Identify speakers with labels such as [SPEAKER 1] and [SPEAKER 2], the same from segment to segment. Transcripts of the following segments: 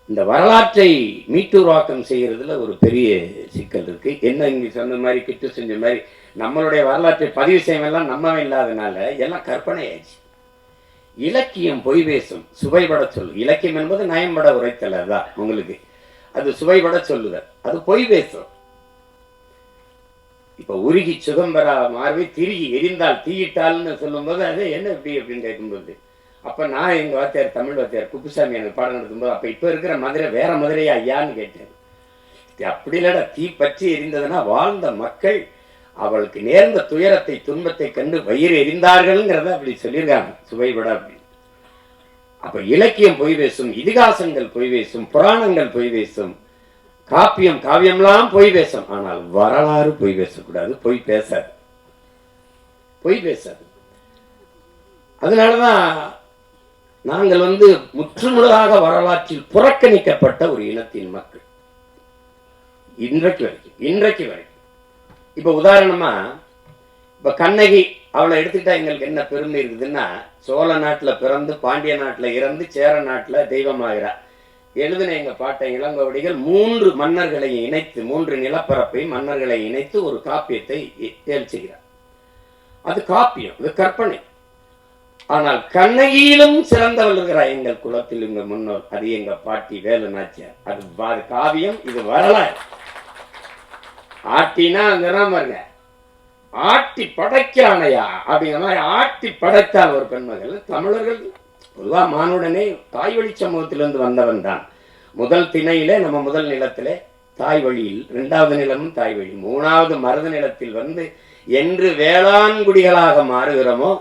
[SPEAKER 1] இந்த வரலாற்றை மீட்டுருவாக்கம் செய்கிறதுல ஒரு பெரிய சிக்கல் இருக்கு. என்ன இங்க சொன்ன மாதிரி கிட்டு செஞ்ச மாதிரி நம்மளுடைய வரலாற்றை பதிவு செய்யலாம் நம்மவே இல்லாதனால எல்லாம் கற்பனை ஆயிடுச்சு. இலக்கியம் பொய் பேசும், சுவைபட சொல்லு. இலக்கியம் என்பது நயம்பட உரைத்தல், அதுதான் உங்களுக்கு. அது சுவைபட சொல்லுதல், அது பொய் பேசும். இப்ப உருகி சுகம்பரா மாறி திருகி எரிந்தால் தீயிட்டால்னு சொல்லும்போது அது என்ன எப்படி அப்படின்னு கேட்கும்போது, அப்ப நான் எங்க வாத்தியார் தமிழ் வாத்தியார் குப்புசாமி எனக்கு பாடம் நடத்தும்போது, அப்ப இப்ப இருக்கிற மதுரை வேற மதுரையா ஐயான்னு கேட்டேன். அப்படி இல்லடா, தீ பற்றி எரிந்ததுன்னா வாழ்ந்த மக்கள் அவளுக்கு நேர்ந்த துயரத்தை துன்பத்தை கண்டு வயிறு எரிந்தார்கள்ங்கிறத அப்படி சொல்லியிருக்காங்க சுவைபட அப்படி. அப்ப இலக்கியம் பொய் பேசும், இதிகாசங்கள் பொய் பேசும், புராணங்கள் பொய் பேசும், காப்பியம் காவியம்லாம் பொய் பேசும். ஆனால் வரலாறு பொய் பேசக்கூடாது, பொய் பேசாது, பொய் பேசாது. அதனாலதான் நாங்கள் முற்றுமுழுதாக வரலாற்றில் புறக்கணிக்கப்பட்ட ஒரு இனத்தின் மக்கள் இன்றைக்கு வரைக்கும். இப்ப உதாரணமா இப்ப கண்ணகி அவளை எடுத்துக்கிட்டா எங்களுக்கு என்ன பெருமை இருக்குதுன்னா, சோழ நாட்டுல பிறந்து பாண்டிய நாட்டுல இறந்து சேர நாட்டுல தெய்வமாகிறார். எழுதின எங்க பாட்டை இளங்கோவடிகள் 3 மன்னர்களை இணைத்து, 3 நிலப்பரப்பை மன்னர்களை இணைத்து ஒரு காப்பியத்தை எழுச்சுகிறார். அது காப்பியம், அது கற்பனை. ஆனால் கண்ணகியிலும் சிறந்தவள் இருக்கிறார் எங்கள் குலத்தில் எங்க முன்னோர், அது எங்க பாட்டி வேலு நாச்சியார். அது காவியம், இது வரலாறு. ஆட்டினா அங்கதான் பாருங்க, ஆட்டி படைக்கிறானையா அப்படிங்கிற மாதிரி ஆட்டி படைத்தால் ஒரு பெண்மகள். தமிழர்கள் பொதுவா மானுடனே தாய் வழி சமூகத்திலிருந்து வந்தவன் தான். முதல் திணையிலே நம்ம முதல் நிலத்திலே தாய் வழியில், 2வது நிலமும் தாய் வழி, 3வது மருத நிலத்தில் என்று வேளாண்குடிகளாக மாறுகிறோமோ,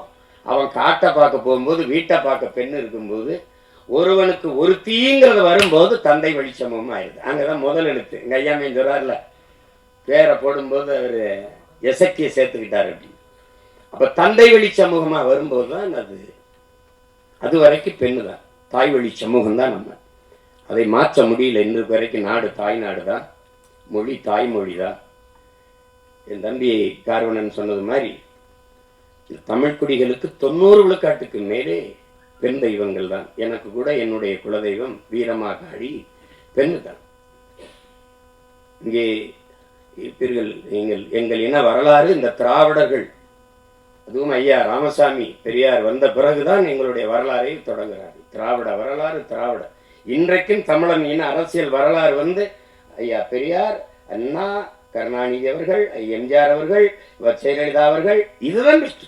[SPEAKER 1] அவன் காட்டை பார்க்க போகும்போது வீட்டை பார்க்க பெண் இருக்கும்போது ஒருவனுக்கு ஒரு தீங்கிறது வரும்போது தந்தை வழி சமூகம் ஆயிடுது. அங்கதான் முதல் எழுத்து. எங்க ஐயாமே சொல்றாருல, பேரை போடும்போது அவரு எசக்கிய சேர்த்துக்கிட்டாரு அப்படின்னு. அப்ப தந்தை வழி சமூகமா வரும்போது தான் அது வரைக்கும் பெண்ணு தான், தாய் வழி சமூகம் தான். நம்ம அதை மாற்ற முடியல. இன்றைக்கு வரைக்கும் நாடு தாய் நாடு தான், மொழி தாய்மொழி தான். என் தம்பி கார்வனன் சொன்னது மாதிரி தமிழ் குடிகளுக்கு 90 விழுக்காட்டுக்கு மேலே பெண் தெய்வங்கள் தான். எனக்கு கூட என்னுடைய குலதெய்வம் வீரமாகாளி பெண்ணு தான். இங்கே இருப்பீர்கள் எங்கள் இன வரலாறு. இந்த திராவிடர்கள், அதுவும் ஐயா ராமசாமி பெரியார் வந்த பிறகுதான் எங்களுடைய வரலாறை தொடங்குகிறார்கள். திராவிட வரலாறு, திராவிட. இன்றைக்கும் தமிழன் இன அரசியல் வரலாறு ஐயா பெரியார், அண்ணா, கருணாநிதி அவர்கள், எம்ஜிஆர் அவர்கள், ஜெயலலிதா அவர்கள், இதுதான் பெஸ்ட்.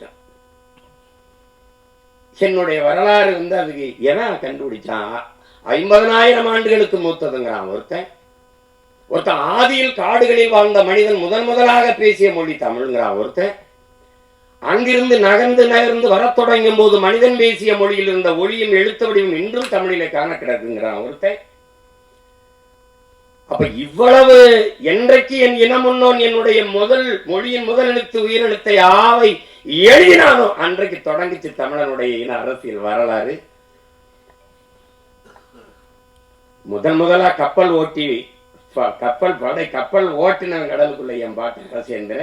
[SPEAKER 1] என்னுடைய வரலாறு அதுக்கு என கண்டுபிடிச்சான். 50,000 ஆண்டுகளுக்கு மூத்ததுங்கிறான் ஒருத்தன். ஆதியில் காடுகளில் வாழ்ந்த மனிதன் முதலாக பேசிய மொழி தமிழ்ங்கிறான் ஒருத்தன். அங்கிருந்து நகர்ந்து வரத் தொடங்கும் போது மனிதன் பேசிய மொழியில் இருந்த ஒளியும் எழுத்த வடிவும் இன்றும் தமிழிலே காண கிடக்குங்கிறான் ஒருத்தன். அப்ப இவ்வளவு என்றைக்கு என் இன முன்னோன் என்னுடைய மொழியின் முதல் எழுத்து உயிரெழுத்தை ஆவை எழுதினானோ அன்றைக்கு தொடங்கிச்சு தமிழனுடைய இன அரசியல் வரலாறு. முதலா கப்பல் ஓட்டினவன் கடலுக்குள்ள என் பாட்டு அரசேந்திர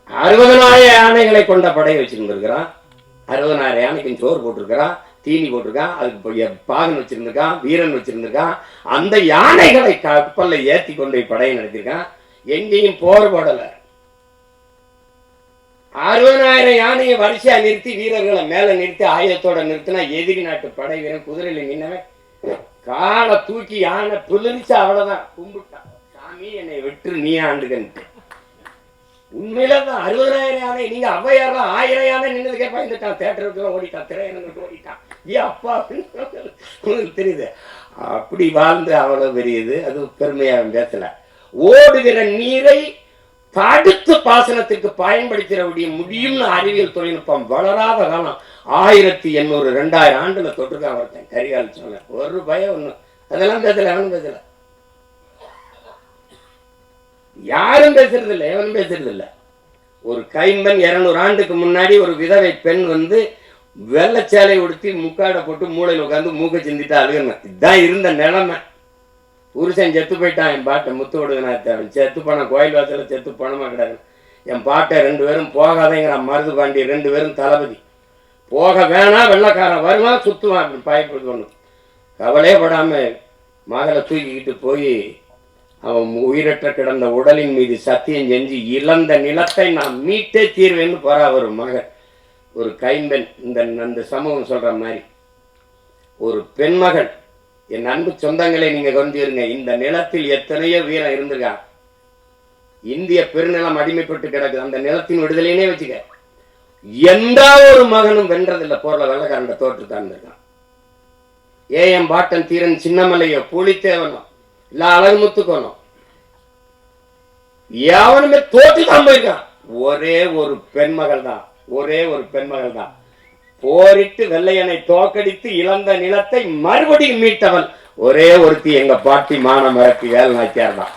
[SPEAKER 1] 60,000 யானைகளை கொண்ட படையை வச்சிருந்திருக்கிறான். 60,000 யானைக்கும் சோறு போட்டிருக்கிறான், தீனி போட்டிருக்கான், அதுக்கு பாகன் வச்சிருந்திருக்கான், வீரன் வச்சிருந்திருக்கான். அந்த யானைகளை கப்பல்ல ஏற்றி கொண்டு படையை நடத்திருக்கான். எங்கேயும் போர் போடல. 60,000 யானையை வரிசையா நிறுத்தி வீரர்களை மேல நிறுத்தி ஆயுதத்தோட நிறுத்தினா எதிரி நாட்டு படை வீரன் குதிரையில நின்னவன் காலை தூக்கி யானை புலிரிச்சு அவ்வளவுதான் கும்பிட்டான். சாமி என்னை விட்டு நீ ஆண்டுகன்ட்டு. உண்மையிலதான் 60,000 யானை. நீங்க அவ்வையாரெல்லாம் 1000 யானை நின்று கேட்பா, இருந்துட்டான் தேட்டருக்குள்ள ஓடிட்டான், திரையரங்குக்கு ஓடிட்டான். அப்பா உங்களுக்கு தெரியுது. அப்படி வாழ்ந்து அவ்வளவு பெரியது. அது பெருமையாக பேசல. ஓடுகிற நீரை தடுத்து பாசனத்துக்கு பயன்படுத்திட முடியும்னு அறிவியல் தொழில்நுட்பம் வளராத காலம் 1800 2000 ஆண்டுல தொற்றுக்கான் ஒருத்தன் கரிகால் சொன்ன. ஒரு பயம் ஒண்ணு அதெல்லாம் பேசல, அவனும் பேசல, யாரும் பேசுறது இல்லை, எவனும் பேசுறது இல்லை. ஒரு கைம்பெண் 200 ஆண்டுக்கு முன்னாடி ஒரு விதவை பெண் வெள்ளச்சேலை உடுத்தி முக்காடை போட்டு மூளையில் உட்காந்து மூக்க சிந்திட்டு அழுகணும். இதுதான் இருந்த நிலைமை. புருஷன் செத்து போயிட்டான். என் பாட்டை முத்து விடுதுனா செத்து போனான். கோயில் வாசல செத்து போனமா கிடையாது. என் பாட்டை 2 பேரும் போகாதேங்கிறான். மருது பாண்டி 2 பேரும் தளபதி. போக வேணா, வெள்ளக்காரன் வருவான் சுத்துவான். பயப்படுது ஒண்ணு கவலையே படாம மகளை தூக்கிக்கிட்டு போய் அவன் உயிரற்ற கிடந்த உடலின் மீது சத்தியம் செஞ்சு இழந்த நிலத்தை நான் மீட்டே தீர்வேன்னு போறா ஒரு மகன், ஒரு கைம்பெண். இந்த சமூகம் சொல்ற மாதிரி ஒரு பெண்மகள். என் அன்பு சொந்தங்களை நீங்க கொஞ்சிருங்க, இந்த நிலத்தில் எத்தனையோ வீரம் இருந்திருக்கா. இந்திய பெருநிலம் அடிமைப்பட்டு கிடக்குது, அந்த நிலத்தின் விடுதலையினே வச்சுக்க. எந்த ஒரு மகனும் வென்றதில்லை, போர்ல வெள்ளக்காரண்ட தோற்றுத்தான் இருக்கான். ஏஎம் பாட்டன், தீரன் சின்னமலையோ, புலித்தேவனோ, இல்ல அழகுமுத்துக்கோனோ, எவனுமே தோற்றுதான் போயிருக்கான். ஒரே ஒரு பெண்மகள் தான், ஒரே ஒரு பெண்மகள் தான் போரிட்டு வெள்ளையனை தோக்கடித்து இழந்த நிலத்தை மறுபடியும் மீட்டவன் ஒரே ஒருத்தி, எங்க பாட்டி மானமரத்தி வேலை நாச்சியார் தான்.